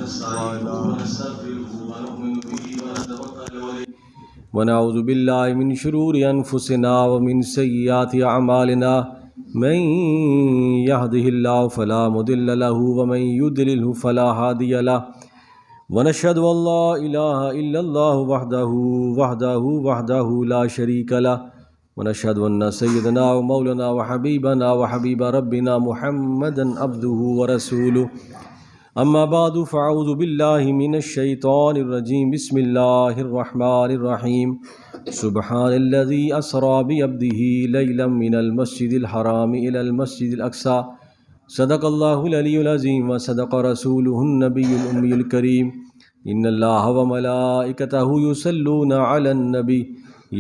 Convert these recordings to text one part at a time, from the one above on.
ونستعينه ونستغفره ونؤمن به ونتوكل عليه ونعوذ بالله من شرور أنفسنا ومن سيئات أعمالنا من يهده الله فلا مضل له ومن يضلل فلا هادي له ونشهد أن لا إله إلا الله وحده لا شريك له ونشهد أن سيدنا ومولانا وحبيبنا وحبيب ربنا محمدا عبده ورسوله أما بعد فأعوذ بالله من الشيطان الرجيم بسم الله الرحمن الرحيم سبحان الذي أسرى بعبده ليلا من المسجد الحرام إلى المسجد الأقصى صدق الله العلي العظيم وصدق رسوله النبي الأمي الكريم إن الله وملائكته يصلون على النبي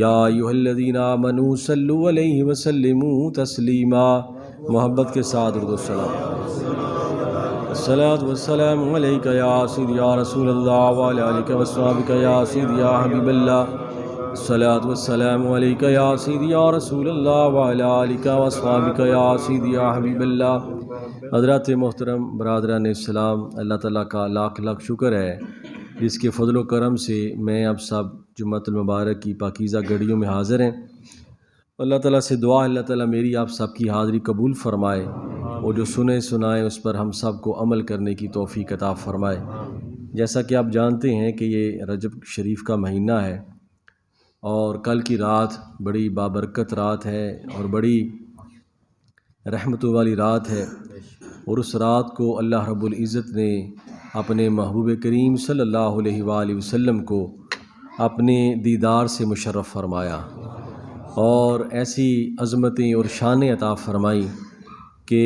يا أيها الذين آمنوا صلوا عليه وسلموا تسليما محبت کے ساتھ درود و سلام الصلاة والسلام عليك يا سيدي يا رسول الله وعلى آلك وأصحابك يا سيدي يا حبيب الله الصلاة والسلام عليك يا سيدي يا رسول الله وعلى آلك وأصحابك يا سيدي يا حبيب الله۔ حضرات محترم برادران اسلام، اللہ تعالیٰ کا لاکھ لاکھ شکر ہے جس کے فضل و کرم سے میں اب سب جمعۃ المبارک کی پاکیزہ گھڑیوں میں حاضر ہیں۔ اللہ تعالیٰ سے دعا ہے اللہ تعالیٰ میری آپ سب کی حاضری قبول فرمائے اور جو سنے سنائے اس پر ہم سب کو عمل کرنے کی توفیق عطا فرمائے۔ جیسا کہ آپ جانتے ہیں کہ یہ رجب شریف کا مہینہ ہے اور کل کی رات بڑی بابرکت رات ہے اور بڑی رحمتوں والی رات ہے، اور اس رات کو اللہ رب العزت نے اپنے محبوب کریم صلی اللہ علیہ وآلہ وسلم کو اپنے دیدار سے مشرف فرمایا اور ایسی عظمتیں اور شانیں عطا فرمائیں کہ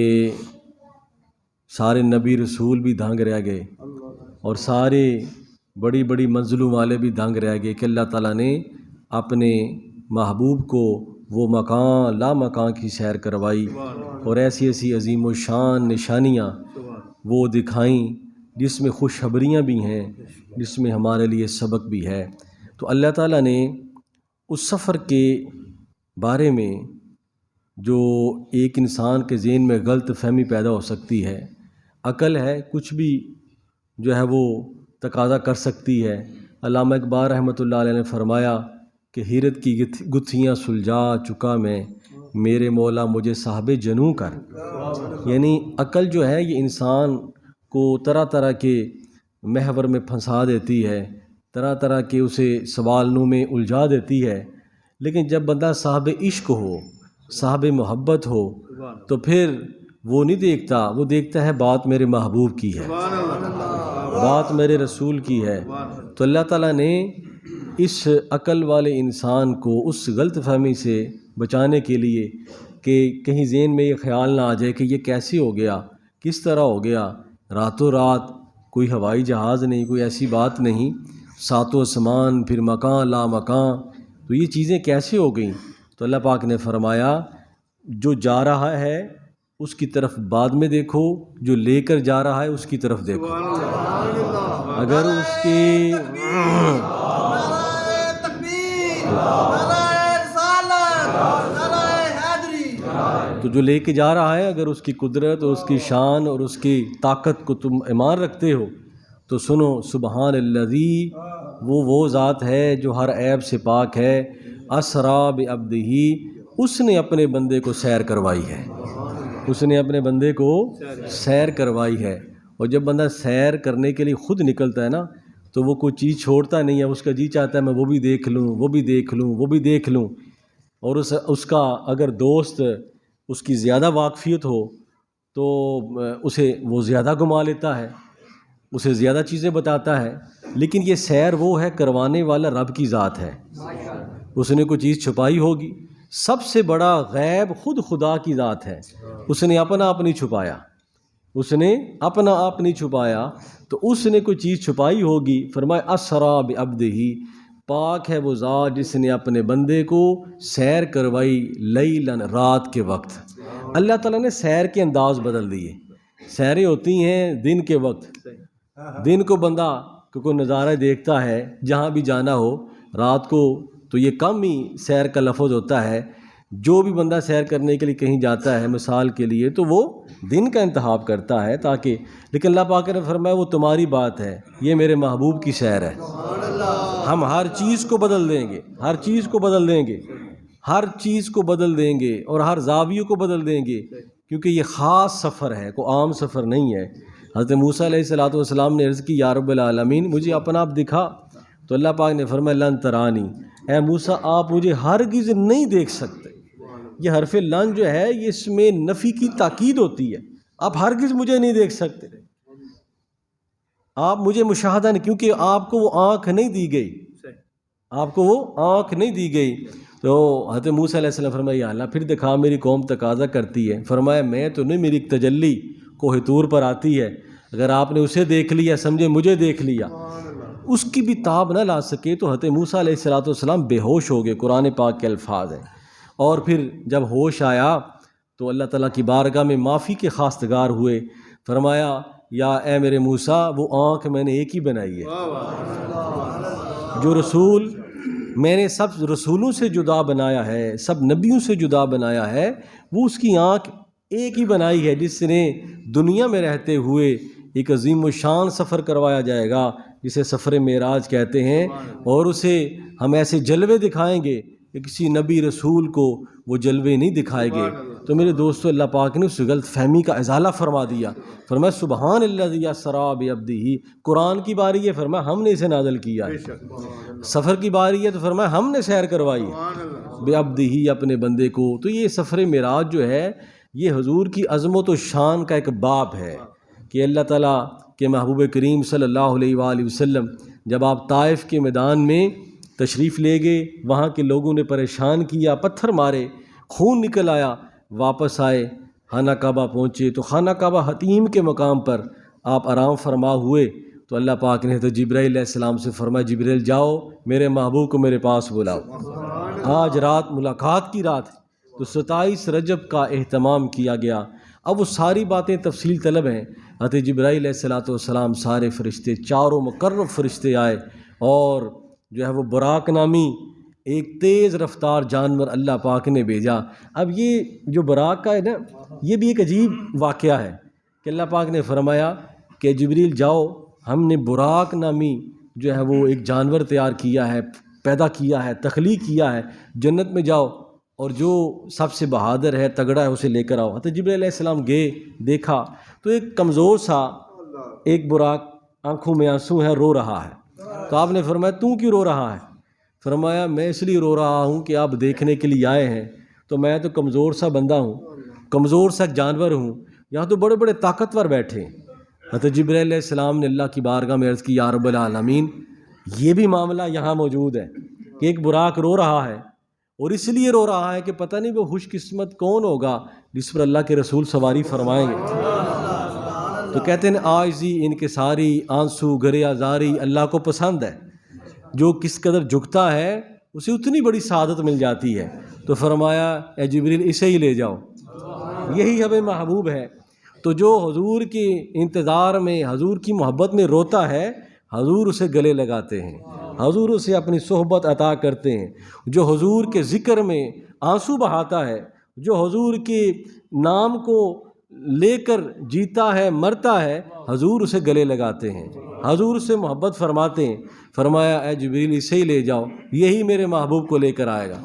سارے نبی رسول بھی دھنگ رہ گئے اور سارے بڑی بڑی منزلوں والے بھی دھنگ رہ گئے کہ اللہ تعالیٰ نے اپنے محبوب کو وہ مکان لا مکان کی سیر کروائی اور ایسی ایسی عظیم و شان نشانیاں وہ دکھائیں جس میں خوشخبریاں بھی ہیں، جس میں ہمارے لیے سبق بھی ہے۔ تو اللہ تعالیٰ نے اس سفر کے بارے میں جو ایک انسان کے ذہن میں غلط فہمی پیدا ہو سکتی ہے، عقل ہے کچھ بھی جو ہے وہ تقاضا کر سکتی ہے۔ علامہ اقبال رحمۃ اللہ علیہ نے فرمایا کہ حیرت کی گتھیاں سلجھا چکا میں، میرے مولا مجھے صاحب جنوں کر۔ یعنی عقل جو ہے یہ انسان کو طرح طرح کے محور میں پھنسا دیتی ہے، طرح طرح کے اسے سوالوں میں الجھا دیتی ہے، لیکن جب بندہ صاحب عشق ہو، صاحب محبت ہو تو پھر وہ نہیں دیکھتا، وہ دیکھتا ہے بات میرے محبوب کی ہے، بات میرے رسول کی ہے۔ تو اللہ تعالیٰ نے اس عقل والے انسان کو اس غلط فہمی سے بچانے کے لیے کہ کہیں ذہن میں یہ خیال نہ آ جائے کہ یہ کیسے ہو گیا، کس طرح ہو گیا، راتوں رات کوئی ہوائی جہاز نہیں، کوئی ایسی بات نہیں، ساتوں آسمان پھر مکان لا مکان، تو یہ چیزیں کیسے ہو گئیں؟ تو اللہ پاک نے فرمایا جو جا رہا ہے اس کی طرف بعد میں دیکھو، جو لے کر جا رہا ہے اس کی طرف دیکھو۔ اگر اس کی تو جو لے کے جا رہا ہے اگر اس کی قدرت اور اس کی شان اور اس کی طاقت کو تم ایمان رکھتے ہو تو سنو سبحان الذی، وہ ذات ہے جو ہر عیب سے پاک ہے، اسرا بعبدہ، اس نے اپنے بندے کو سیر کروائی ہے، اس نے اپنے بندے کو سیر کروائی ہے۔ اور جب بندہ سیر کرنے کے لیے خود نکلتا ہے نا تو وہ کوئی چیز چھوڑتا نہیں ہے، اس کا جی چاہتا ہے میں وہ بھی دیکھ لوں، وہ بھی دیکھ لوں، وہ بھی دیکھ لوں۔ اور اس کا اگر دوست اس کی زیادہ واقفیت ہو تو اسے وہ زیادہ گھما لیتا ہے، اسے زیادہ چیزیں بتاتا ہے، لیکن یہ سیر وہ ہے کروانے والا رب کی ذات ہے۔ اس نے کوئی چیز چھپائی ہوگی، سب سے بڑا غیب خود خدا کی ذات ہے، اس نے اپنا آپ نہیں چھپایا، اس نے اپنا آپ نہیں چھپایا، تو اس نے کوئی چیز چھپائی ہوگی۔ فرمایا اسرا بعبدہ، پاک ہے وہ ذات جس نے اپنے بندے کو سیر کروائی لیلاً، رات کے وقت۔ اللہ تعالیٰ نے سیر کے انداز بدل دیے، سیریں ہوتی ہیں دن کے وقت، دن کو بندہ کوئی نظارہ دیکھتا ہے جہاں بھی جانا ہو، رات کو تو یہ کم ہی سیر کا لفظ ہوتا ہے، جو بھی بندہ سیر کرنے کے لیے کہیں جاتا ہے مثال کے لیے تو وہ دن کا انتخاب کرتا ہے تاکہ، لیکن اللہ پاک نے فرمایا وہ تمہاری بات ہے، یہ میرے محبوب کی سیر ہے۔ ہم ہر چیز کو بدل دیں گے، ہر چیز کو بدل دیں گے، ہر چیز کو بدل دیں گے اور ہر زاویے کو بدل دیں گے، کیونکہ یہ خاص سفر ہے، کوئی عام سفر نہیں ہے۔ حضرت موسیٰ علیہ السلام نے عرض کی یا رب العالمین مجھے اپنا آپ دکھا، تو اللہ پاک نے فرمایا لن ترانی، اے موسیٰ آپ مجھے ہرگز نہیں دیکھ سکتے۔ یہ حرف لن جو ہے یہ اس میں نفی کی تاکید ہوتی ہے، آپ ہرگز مجھے نہیں دیکھ سکتے، آپ مجھے مشاہدہ نہیں، کیونکہ آپ کو وہ آنکھ نہیں دی گئی، آپ کو وہ آنکھ نہیں دی گئی۔ تو حضرت موسیٰ علیہ السلام فرمایا یا اللہ پھر دکھا، میری قوم تقاضا کرتی ہے۔ فرمایا میں تو نہیں، میری ایک تجلی کوہ طور پر آتی ہے، اگر آپ نے اسے دیکھ لیا سمجھے مجھے دیکھ لیا، اس کی بھی تاب نہ لا سکے تو حضرت موسیٰ علیہ السلام بے ہوش ہو گئے، قرآن پاک کے الفاظ ہیں۔ اور پھر جب ہوش آیا تو اللہ تعالیٰ کی بارگاہ میں معافی کے خواستگار ہوئے، فرمایا یا اے میرے موسیٰ وہ آنکھ میں نے ایک ہی بنائی ہے، جو رسول میں نے سب رسولوں سے جدا بنایا ہے، سب نبیوں سے جدا بنایا ہے، وہ اس کی آنکھ ایک ہی بنائی ہے جس نے دنیا میں رہتے ہوئے ایک عظیم و شان سفر کروایا جائے گا جسے سفر معراج کہتے ہیں، اور اسے ہم ایسے جلوے دکھائیں گے کہ کسی نبی رسول کو وہ جلوے نہیں دکھائے گے۔ تو میرے دوستو اللہ پاک نے اس غلط فہمی کا ازالہ فرما دیا، فرمایا سبحان الذی اسریٰ بعبدہ، قرآن کی باری ہے فرمایا ہم نے اسے نازل کیا ہے، سفر کی باری ہے تو فرمایا ہم نے سیر کروائی ہے بعبدہ اپنے بندے کو۔ تو یہ سفر معراج جو ہے یہ حضور کی عظمت و شان کا ایک باب ہے کہ اللہ تعالیٰ کے محبوب کریم صلی اللہ علیہ وآلہ وسلم جب آپ طائف کے میدان میں تشریف لے گئے، وہاں کے لوگوں نے پریشان کیا، پتھر مارے، خون نکل آیا، واپس آئے، خانہ کعبہ پہنچے تو خانہ کعبہ حتیم کے مقام پر آپ آرام فرما ہوئے تو اللہ پاک نے حضرت جبرائیل علیہ السلام سے فرمایا جبرائیل جاؤ میرے محبوب کو میرے پاس بلاؤ، آج رات ملاقات کی رات ہے۔ تو 27 رجب کا اہتمام کیا گیا۔ اب وہ ساری باتیں تفصیل طلب ہیں۔ حضرت جبرائیل علیہ السلام سارے فرشتے، چاروں مقرب فرشتے آئے اور جو ہے وہ براق نامی ایک تیز رفتار جانور اللہ پاک نے بھیجا۔ اب یہ جو براق کا ہے نا یہ بھی ایک عجیب واقعہ ہے کہ اللہ پاک نے فرمایا کہ جبریل جاؤ، ہم نے براق نامی جو ہے وہ ایک جانور تیار کیا ہے، پیدا کیا ہے، تخلیق کیا ہے، جنت میں جاؤ اور جو سب سے بہادر ہے تگڑا ہے اسے لے کر آؤ۔ حضرت جبرائیل علیہ السلام گئے، دیکھا تو ایک کمزور سا ایک براق، آنکھوں میں آنسو ہے، رو رہا ہے۔ تو آپ نے فرمایا تو کیوں رو رہا ہے؟ فرمایا میں اس لیے رو رہا ہوں کہ آپ دیکھنے کے لیے آئے ہیں تو میں تو کمزور سا بندہ ہوں، کمزور سا جانور ہوں، یہاں تو بڑے بڑے طاقتور بیٹھے ہیں۔ حضرت جبرائیل علیہ السلام نے اللہ کی بارگاہ میں عرض کی یا رب العالمین یہ بھی معاملہ یہاں موجود ہے کہ ایک براق رو رہا ہے، اور اس لیے رو رہا ہے کہ پتہ نہیں وہ خوش قسمت کون ہوگا جس پر اللہ کے رسول سواری فرمائیں گے۔ تو کہتے ہیں عاجزی، انکساری، آنسو، گریہ زاری اللہ کو پسند ہے، جو کس قدر جھکتا ہے اسے اتنی بڑی سعادت مل جاتی ہے۔ تو فرمایا اے جبریل اسے ہی لے جاؤ، یہی ہمیں محبوب ہے۔ تو جو حضور کے انتظار میں، حضور کی محبت میں روتا ہے، حضور اسے گلے لگاتے ہیں، حضور اسے اپنی صحبت عطا کرتے ہیں۔ جو حضور کے ذکر میں آنسو بہاتا ہے، جو حضور کے نام کو لے کر جیتا ہے، مرتا ہے، حضور اسے گلے لگاتے ہیں، حضور سے محبت فرماتے ہیں۔ فرمایا اے جبریل اسے ہی لے جاؤ، یہی میرے محبوب کو لے کر آئے گا۔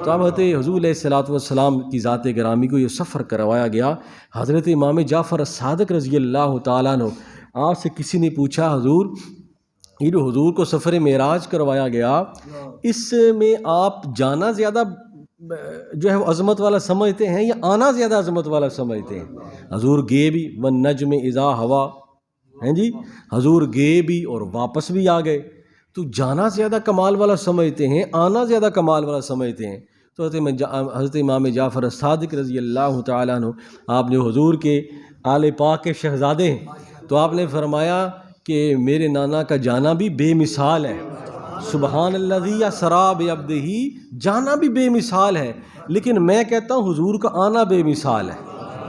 تو اب حضرت حضور علیہ السلام کی ذات گرامی کو یہ سفر کروایا گیا۔ حضرت امام جعفر الصادق رضی اللہ تعالیٰ عنہ، آپ سے کسی نے پوچھا حضور یہ جو حضور کو سفر معراج کروایا گیا اس میں آپ جانا زیادہ جو ہے وہ عظمت والا سمجھتے ہیں یا آنا زیادہ عظمت والا سمجھتے ہیں؟ حضور گئے بھی والنجم اذا ہوا، ہیں جی، حضور گئے بھی اور واپس بھی آ گئے، تو جانا زیادہ کمال والا سمجھتے ہیں، آنا زیادہ کمال والا سمجھتے ہیں؟ تو حضرت امام جعفر الصادق رضی اللہ تعالیٰ عنہ، آپ نے حضور کے آل پاک کے شہزادے ہیں، تو آپ نے فرمایا کہ میرے نانا کا جانا بھی بے مثال ہے، سبحان الذی اسریٰ بعبدہ، جانا بھی بے مثال ہے، لیکن میں کہتا ہوں حضور کا آنا بے مثال ہے،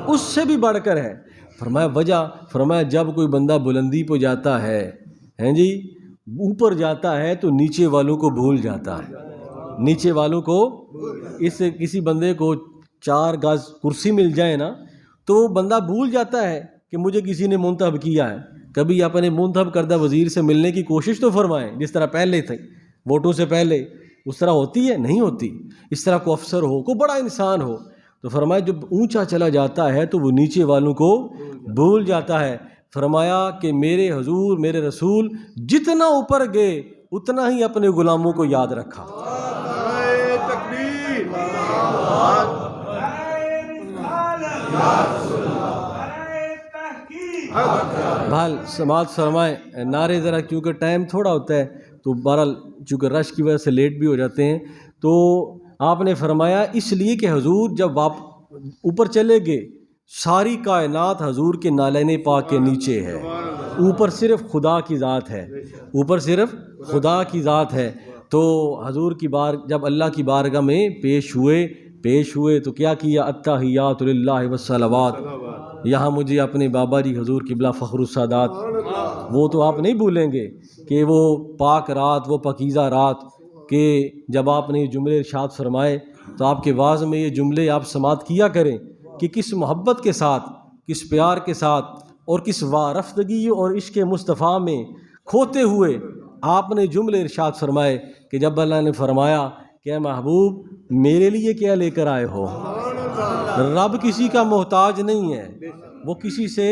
اس سے بھی بڑھ کر ہے۔ فرمایا وجہ؟ فرمایا جب کوئی بندہ بلندی پہ جاتا ہے، ہیں جی، اوپر جاتا ہے تو نیچے والوں کو بھول جاتا ہے، نیچے والوں کو، اس سے کسی بندے کو 4 گز کرسی مل جائے نا تو وہ بندہ بھول جاتا ہے کہ مجھے کسی نے منتخب کیا ہے. کبھی اپنے منتخب کردہ وزیر سے ملنے کی کوشش تو فرمائیں، جس طرح پہلے تھے ووٹوں سے پہلے. اس طرح ہوتی ہے؟ نہیں ہوتی. اس طرح کوئی افسر ہو، کوئی بڑا انسان ہو، تو فرمایا جب اونچا چلا جاتا ہے تو وہ نیچے والوں کو بھول جاتا ہے. فرمایا کہ میرے حضور، میرے رسول جتنا اوپر گئے اتنا ہی اپنے غلاموں کو یاد رکھا. بہرحال سماعت فرمائیں، نعرے ذرا کیونکہ ٹائم تھوڑا ہوتا ہے تو بہرحال چونکہ رش کی وجہ سے لیٹ بھی ہو جاتے ہیں. تو آپ نے فرمایا اس لیے کہ حضور جب اوپر چلے گئے ساری کائنات حضور کے نالین پاک کے نیچے ہے، اوپر صرف خدا کی ذات ہے، اوپر صرف خدا کی ذات ہے. تو حضور کی جب اللہ کی بارگاہ میں پیش ہوئے تو کیا کیا؟ التحیات للہ والصلوات. یہاں مجھے اپنے بابا جی حضور قبلہ فخر السادات، وہ تو آپ نہیں بھولیں گے کہ وہ پاک رات، وہ پاکیزہ رات، کہ جب آپ نے یہ جملے ارشاد فرمائے تو آپ کے واعظ میں یہ جملے آپ سماعت کیا کریں کہ کس محبت کے ساتھ، کس پیار کے ساتھ اور کس وارفتگی اور عشق مصطفیٰ میں کھوتے ہوئے آپ نے جملے ارشاد فرمائے کہ جب اللہ نے فرمایا کہ اے محبوب میرے لیے کیا لے کر آئے ہو. رب کسی کا محتاج نہیں ہے، وہ کسی سے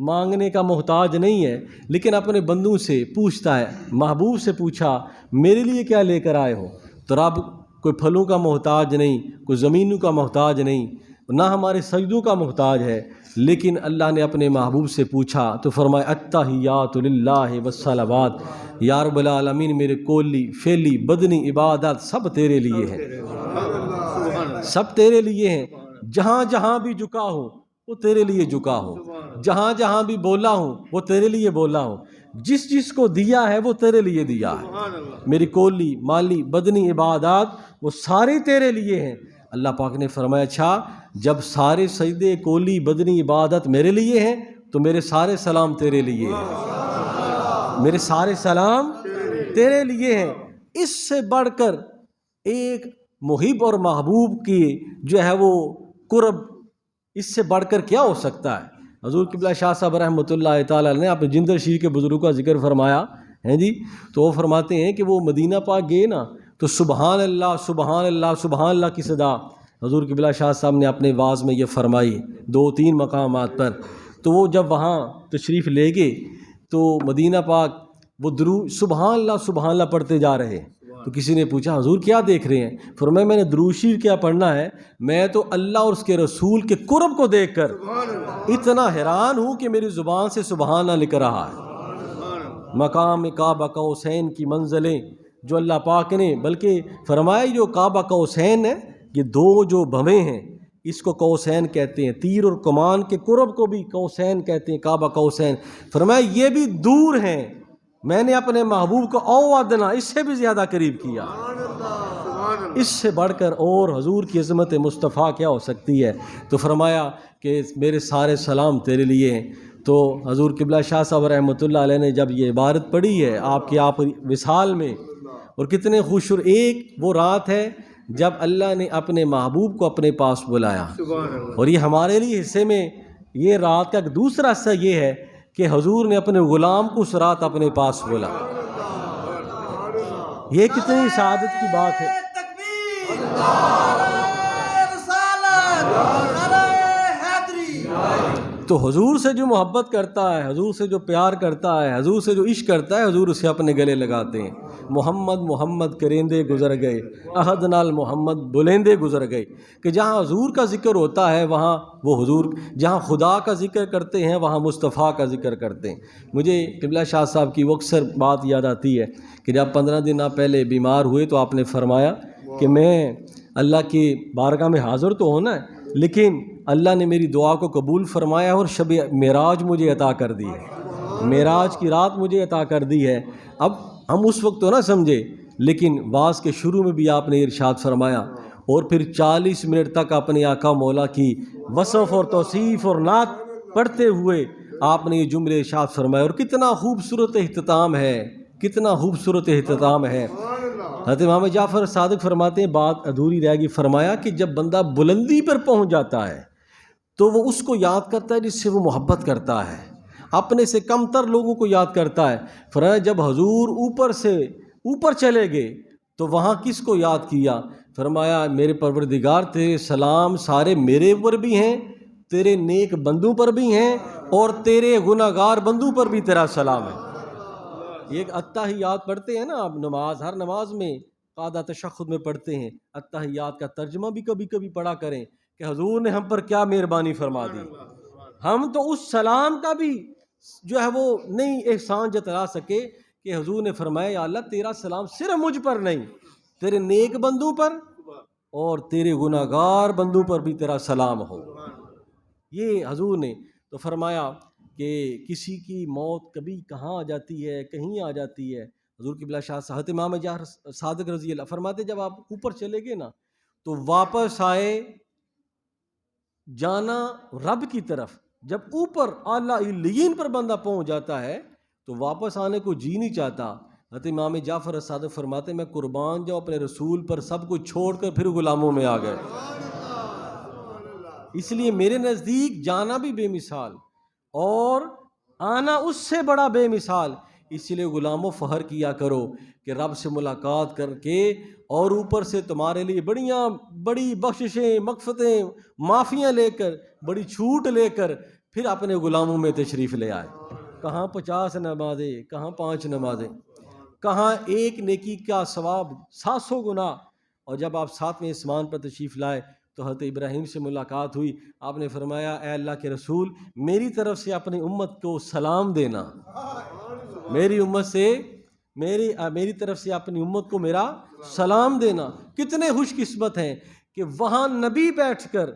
مانگنے کا محتاج نہیں ہے، لیکن اپنے بندوں سے پوچھتا ہے. محبوب سے پوچھا میرے لیے کیا لے کر آئے ہو، تو رب کوئی پھلوں کا محتاج نہیں، کوئی زمینوں کا محتاج نہیں، نہ ہمارے سجدوں کا محتاج ہے. لیکن اللہ نے اپنے محبوب سے پوچھا تو فرمایا التحیات للہ والصلوات. یا رب العالمین میرے کولی فعلی بدنی عبادات سب تیرے لیے ہیں، سب تیرے لیے ہیں. جہاں جہاں بھی جھکا ہوں وہ تیرے لیے جھکا ہوں، جہاں جہاں بھی بولا ہوں وہ تیرے لیے بولا ہوں، جس جس کو دیا ہے وہ تیرے لیے دیا ہے. میری کولی مالی بدنی عبادات وہ سارے تیرے لیے ہیں. اللہ پاک نے فرمایا اچھا جب سارے سجدے کولی بدنی عبادت میرے لیے ہیں تو میرے سارے سلام تیرے لیے ہیں، میرے سارے سلام تیرے لیے ہیں. اس سے بڑھ کر ایک محب اور محبوب کی جو ہے وہ قرب، اس سے بڑھ کر کیا ہو سکتا ہے. حضور قبلہ شاہ صاحب رحمۃ اللہ تعالیٰ نے آپ نے جندر شریف کے بزرگوں کا ذکر فرمایا ہے جی، تو وہ فرماتے ہیں کہ وہ مدینہ پاک گئے نا تو سبحان اللہ سبحان اللہ سبحان اللہ کی صدا حضور قبلہ شاہ صاحب نے اپنے واعظ میں یہ فرمائی 2-3 مقامات پر. تو وہ جب وہاں تشریف لے گئے تو مدینہ پاک وہ درود سبحان اللہ پڑھتے جا رہے. تو کسی نے پوچھا حضور کیا دیکھ رہے ہیں؟ فرمایا میں نے درود شریف کیا پڑھنا ہے، میں تو اللہ اور اس کے رسول کے قرب کو دیکھ کر اتنا حیران ہوں کہ میری زبان سے سبحان اللہ لکھ رہا ہے. مقام کعبہ قوسین کی منزلیں جو اللہ پاک نے، بلکہ فرمایا جو کعبہ قوسین ہے یہ 2 جو بھویں ہیں اس کو قوسین کہتے ہیں، تیر اور کمان کے قرب کو بھی قوسین کہتے ہیں، کعبہ قوسین. فرمایا یہ بھی دور ہیں، میں نے اپنے محبوب کو او ادنا اس سے بھی زیادہ قریب کیا. اس سے بڑھ کر اور حضور کی عظمت مصطفیٰ کیا ہو سکتی ہے. تو فرمایا کہ میرے سارے سلام تیرے لیے ہیں. تو حضور قبلہ شاہ صاحب رحمۃ اللہ علیہ نے جب یہ عبارت پڑھی ہے آپ کی وصال میں، اور کتنے خوشر ایک وہ رات ہے جب اللہ نے اپنے محبوب کو اپنے پاس بلایا. اور یہ ہمارے لیے حصے میں یہ رات کا ایک دوسرا حصہ یہ ہے کہ حضور نے اپنے غلام کو اس رات اپنے پاس بولا. یہ کتنی سعادت کی بات ہے. تو حضور سے جو محبت کرتا ہے، حضور سے جو پیار کرتا ہے، حضور سے جو عشق کرتا ہے، حضور اسے اپنے گلے لگاتے ہیں. محمد محمد کریندے گزر گئے، احد نال محمد بلندے گزر گئے. کہ جہاں حضور کا ذکر ہوتا ہے وہاں وہ حضور، جہاں خدا کا ذکر کرتے ہیں وہاں مصطفیٰ کا ذکر کرتے ہیں. مجھے قبلہ شاہ صاحب کی وہ اکثر بات یاد آتی ہے کہ جب 15 دن پہلے بیمار ہوئے تو آپ نے فرمایا کہ میں اللہ کی بارگاہ میں حاضر تو ہونا ہے، لیکن اللہ نے میری دعا کو قبول فرمایا اور شب معراج مجھے عطا کر دی ہے، معراج کی رات مجھے عطا کر دی ہے. اب ہم اس وقت تو نہ سمجھے، لیکن واعظ کے شروع میں بھی آپ نے ارشاد فرمایا اور پھر 40 منٹ تک اپنے آقا مولا کی وصف اور توصیف اور نعت پڑھتے ہوئے آپ نے یہ جملے ارشاد فرمایا. اور کتنا خوبصورت اختتام ہے، کتنا خوبصورت اختتام ہے. حضرت امام جعفر صادق فرماتے ہیں بات ادھوری رہ گئی، فرمایا کہ جب بندہ بلندی پر پہنچ جاتا ہے تو وہ اس کو یاد کرتا ہے جس سے وہ محبت کرتا ہے، اپنے سے کم تر لوگوں کو یاد کرتا ہے۔ فرمایا جب حضور اوپر سے اوپر چلے گئے تو وہاں کس کو یاد کیا؟ فرمایا میرے پروردگار تیرے سلام سارے میرے اوپر بھی ہیں، تیرے نیک بندوں پر بھی ہیں، اور تیرے گناہ گار بندوں پر بھی تیرا سلام ہے۔ یہ ایک التحیات پڑھتے ہیں نا آپ، نماز ہر نماز میں قاعدہ تشہد میں پڑھتے ہیں، التحیات کا ترجمہ بھی کبھی کبھی پڑھا کریں کہ حضور نے ہم پر کیا مہربانی فرما دی۔ ہم تو اس سلام کا بھی جو ہے وہ نہیں احسان جتلا سکے کہ حضور نے فرمایا یا اللہ تیرا سلام صرف مجھ پر نہیں، تیرے نیک بندوں پر اور تیرے گناہ گار بندوں پر بھی تیرا سلام ہو۔ یہ حضور نے تو فرمایا کہ کسی کی موت کبھی کہاں آ جاتی ہے، کہیں آ جاتی ہے۔ حضور قبلہ شاہ صاحب امام جعفر صادق رضی اللہ فرماتے جب آپ اوپر چلے گئے نا تو واپس آئے جانا رب کی طرف۔ جب اوپر اعلیٰ علیین پر بندہ پہنچ جاتا ہے تو واپس آنے کو جی نہیں چاہتا۔ حضرت امام جعفر صادق فرماتے میں قربان جاؤ اپنے رسول پر، سب کچھ چھوڑ کر پھر غلاموں میں آ گئے۔ اس لیے میرے نزدیک جانا بھی بے مثال اور آنا اس سے بڑا بے مثال۔ اس لیے غلاموں فخر کیا کرو کہ رب سے ملاقات کر کے اور اوپر سے تمہارے لیے بڑی بخششیں، مغفرتیں، معافیاں لے کر، بڑی چھوٹ لے کر پھر اپنے غلاموں میں تشریف لے آئے۔ کہاں 50 نمازیں، کہاں 5 نمازیں، کہاں ایک نیکی کا ثواب 700 گنا۔ اور جب آپ 7ویں آسمان پر تشریف لائے تو حضرت ابراہیم سے ملاقات ہوئی، آپ نے فرمایا اے اللہ کے رسول میری طرف سے اپنی امت کو سلام دینا، میری امت سے میری طرف سے اپنی امت کو میرا سلام دینا۔ کتنے خوش قسمت ہیں کہ وہاں نبی بیٹھ کر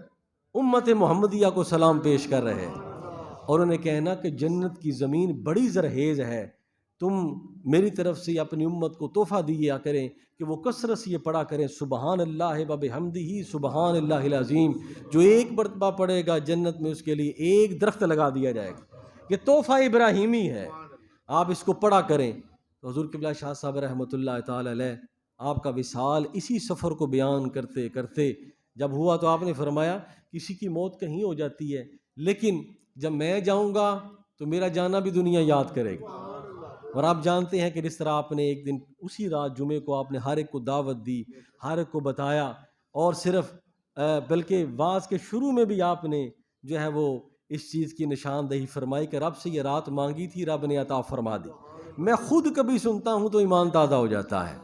امت محمدیہ کو سلام پیش کر رہے ہیں، اور انہیں کہنا کہ جنت کی زمین بڑی زرخیز ہے، تم میری طرف سے اپنی امت کو تحفہ دیا کریں کہ وہ کثرت سے یہ پڑھا کریں سبحان اللہ و بحمدہ سبحان اللہ العظیم۔ جو ایک مرتبہ پڑھے گا جنت میں اس کے لیے ایک درخت لگا دیا جائے گا۔ یہ تحفہ ابراہیمی ہے، آپ اس کو پڑھا کریں۔ تو حضور قبلہ شاہ صاحب رحمۃ اللہ تعالی علیہ آپ کا وصال اسی سفر کو بیان کرتے کرتے جب ہوا تو آپ نے فرمایا کسی کی موت کہیں ہو جاتی ہے لیکن جب میں جاؤں گا تو میرا جانا بھی دنیا یاد کرے گی۔ اور آپ جانتے ہیں کہ جس طرح آپ نے ایک دن اسی رات جمعے کو آپ نے ہر ایک کو دعوت دی، ہر ایک کو بتایا، اور صرف بلکہ واعظ کے شروع میں بھی آپ نے جو ہے وہ اس چیز کی نشاندہی فرمائی کہ رب سے یہ رات مانگی تھی، رب نے عطا فرما دی۔ میں خود کبھی سنتا ہوں تو ایمان تازہ ہو جاتا ہے۔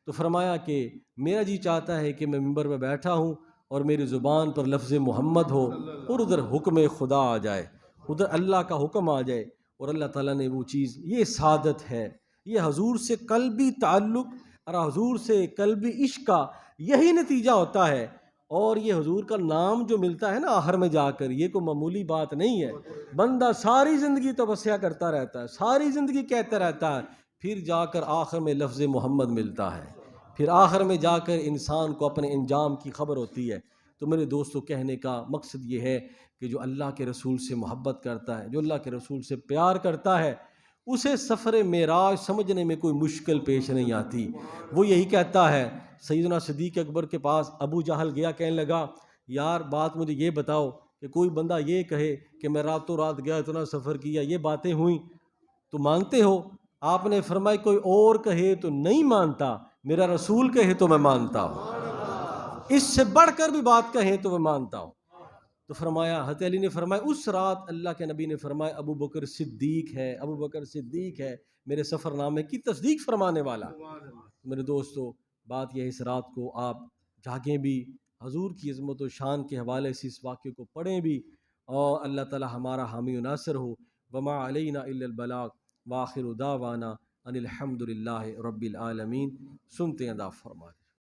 تو فرمایا کہ میرا جی چاہتا ہے کہ میں منبر پہ بیٹھا ہوں اور میری زبان پر لفظ محمد ہو اور ادھر حکم خدا آ جائے، ادھر اللہ کا حکم آ جائے، اور اللہ تعالیٰ نے وہ چیز، یہ سعادت ہے، یہ حضور سے قلبی تعلق اور حضور سے قلبی عشق کا یہی نتیجہ ہوتا ہے۔ اور یہ حضور کا نام جو ملتا ہے نا آخر میں جا کر، یہ کوئی معمولی بات نہیں ہے۔ بندہ ساری زندگی تپسیا کرتا رہتا ہے، ساری زندگی کہتا رہتا ہے، پھر جا کر آخر میں لفظ محمد ملتا ہے، پھر آخر میں جا کر انسان کو اپنے انجام کی خبر ہوتی ہے۔ تو میرے دوستو کہنے کا مقصد یہ ہے کہ جو اللہ کے رسول سے محبت کرتا ہے، جو اللہ کے رسول سے پیار کرتا ہے، اسے سفر معراج سمجھنے میں کوئی مشکل پیش نہیں آتی۔ وہ یہی کہتا ہے، سیدنا صدیق اکبر کے پاس ابو جہل گیا، کہنے لگا یار بات مجھے یہ بتاؤ کہ کوئی بندہ یہ کہے کہ میں راتوں رات گیا، اتنا سفر کیا، یہ باتیں ہوئیں تو مانتے ہو؟ آپ نے فرمایا کوئی اور کہے تو نہیں مانتا، میرا رسول کہے تو میں مانتا ہوں، اس سے بڑھ کر بھی بات کہیں تو میں مانتا ہوں۔ تو فرمایا، حضرت علی نے فرمایا اس رات اللہ کے نبی نے فرمایا ابو بکر صدیق ہے، ابو بکر صدیق ہے میرے سفر نامے کی تصدیق فرمانے والا۔ میرے دوستو بات یہ ہے اس رات کو آپ جاگیں بھی، حضور کی عظمت و شان کے حوالے سے اس واقعے کو پڑھیں بھی، اور اللہ تعالی ہمارا حامی و ناصر ہو۔ وما علینا الا البلاغ وآخر دعوانا ان الحمد للہ رب العالمین۔ سنتے ہیں، دا فرمائے۔